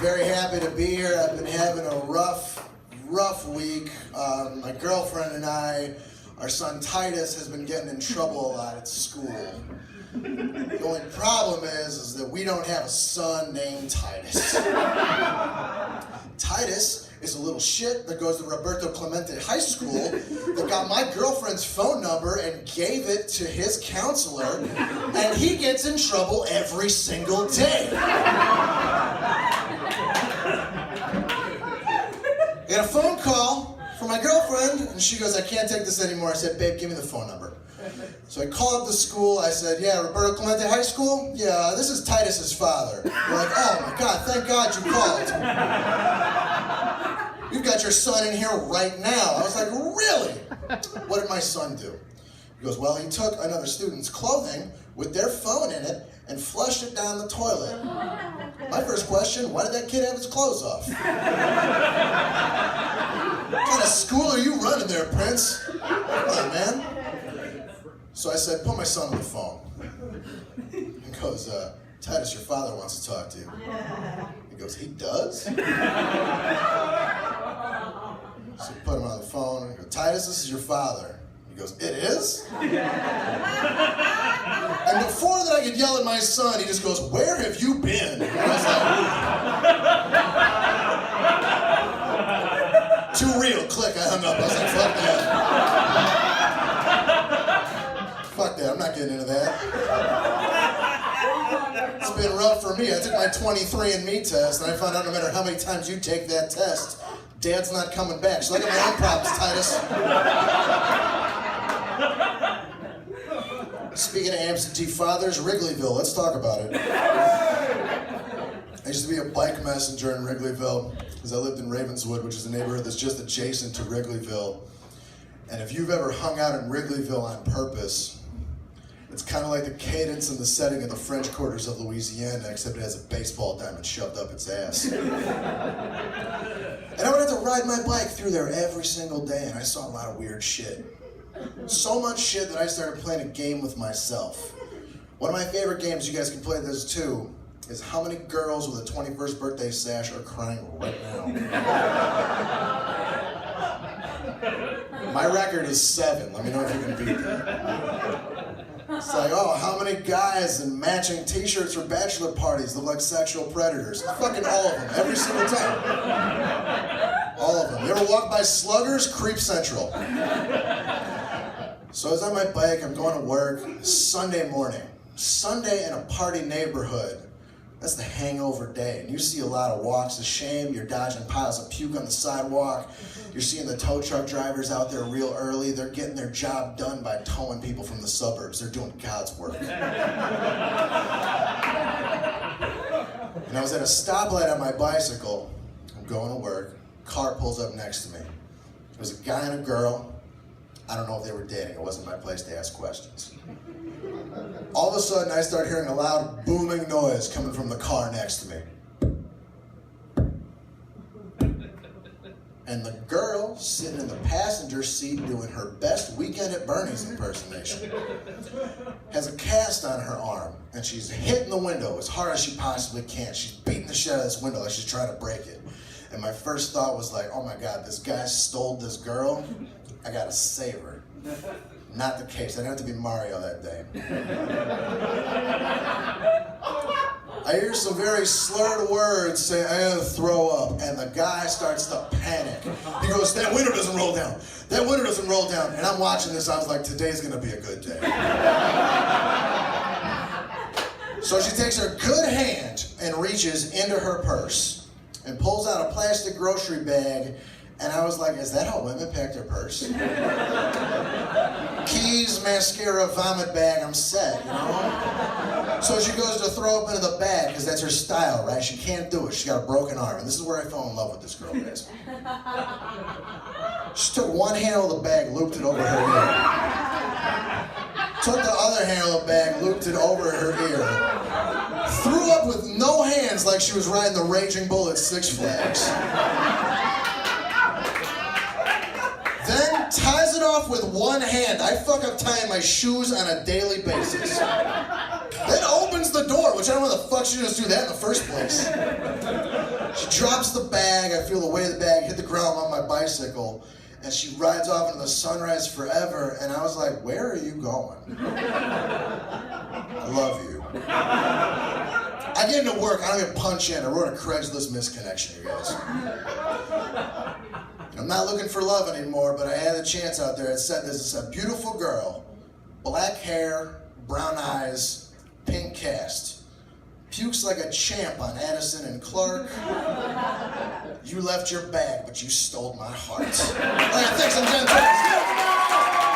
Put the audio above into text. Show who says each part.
Speaker 1: Very happy to be here. I've been having a rough week. My girlfriend and I, our son Titus, has been getting in trouble a lot at school. The only problem is that we don't have a son named Titus. Titus is a little shit that goes to Roberto Clemente High School that got my girlfriend's phone number and gave it to his counselor, and he gets in trouble every single day. I got a phone call from my girlfriend, and she goes, "I can't take this anymore." I said, "Babe, give me the phone number." So I called up the school. I said, "Yeah, Roberto Clemente High School? Yeah, this is Titus's father." They're like, "Oh my God, thank God you called. You've got your son in here right now." I was like, "Really? What did my son do?" He goes, "Well, he took another student's clothing with their phone in it and flushed it down the toilet." My first question, why did that kid have his clothes off? What kind of school are you running there, Prince? Come on, man. So I said, "Put my son on the phone." He goes, "Titus, your father wants to talk to you." He goes, "He does?" So I put him on the phone. I go, "Titus, this is your father." He goes, "It is?" And before that I could yell at my son, he just goes, "Where have you been?" And I was like, too real. Click, I hung up. I was like, fuck that. Fuck that, I'm not getting into that. It's been rough for me. I took my 23andMe test, and I found out no matter how many times you take that test, Dad's not coming back. So I got my own problems, Titus. Speaking of absentee fathers, Wrigleyville, let's talk about it. I used to be a bike messenger in Wrigleyville because I lived in Ravenswood, which is a neighborhood that's just adjacent to Wrigleyville. And if you've ever hung out in Wrigleyville on purpose, it's kind of like the cadence and the setting of the French Quarters of Louisiana, except it has a baseball diamond shoved up its ass. And I would have to ride my bike through there every single day, and I saw a lot of weird shit. So much shit that I started playing a game with myself. One of my favorite games, you guys can play this too, is how many girls with a 21st birthday sash are crying right now. My record is 7. Let me know if you can beat that. It's like, oh, how many guys in matching t-shirts for bachelor parties look like sexual predators? Fucking all of them, every single time. All of them. You ever walk by Sluggers? Creep Central. So I was on my bike, I'm going to work, Sunday morning. Sunday in a party neighborhood. That's the hangover day. And you see a lot of walks of shame. You're dodging piles of puke on the sidewalk. You're seeing the tow truck drivers out there real early. They're getting their job done by towing people from the suburbs. They're doing God's work. And I was at a stoplight on my bicycle. I'm going to work. Car pulls up next to me. There's a guy and a girl. I don't know if they were dating. It wasn't my place to ask questions. All of a sudden, I start hearing a loud booming noise coming from the car next to me. And the girl sitting in the passenger seat doing her best Weekend at Bernie's impersonation has a cast on her arm, and she's hitting the window as hard as she possibly can. She's beating the shit out of this window like she's trying to break it. And my first thought was like, oh my God, this guy stole this girl. I gotta save her. Not the case. I didn't have to be Mario that day. I hear some very slurred words say, "I gotta throw up," and the guy starts to panic. He goes, "That window doesn't roll down. That window doesn't roll down." And I'm watching this, I was like, today's gonna be a good day. So she takes her good hand and reaches into her purse and pulls out a plastic grocery bag. And I was like, is that how women pack their purse? Keys, mascara, vomit bag, I'm set, you know? So she goes to throw up into the bag, because that's her style, right? She can't do it. She's got a broken arm. And this is where I fell in love with this girl, guys. She took one handle of the bag, looped it over her ear. Took the other handle of the bag, looped it over her ear. Threw up with no hands like she was riding the Raging Bull at Six Flags. Then ties it off with one hand. I fuck up tying my shoes on a daily basis. Then opens the door, which I don't know what the fuck she just do that in the first place. She drops the bag, I feel the weight of the bag hit the ground on my bicycle, and she rides off into the sunrise forever, and I was like, where are you going? I love you. I get into work, I don't even punch in. I wrote a Craigslist misconnection, you guys. I'm not looking for love anymore, but I had a chance out there. It said this, it said, beautiful girl, black hair, brown eyes, pink cast. Pukes like a champ on Addison and Clark. You left your bag, but you stole my heart. All right, thanks, I'm Jon Torres.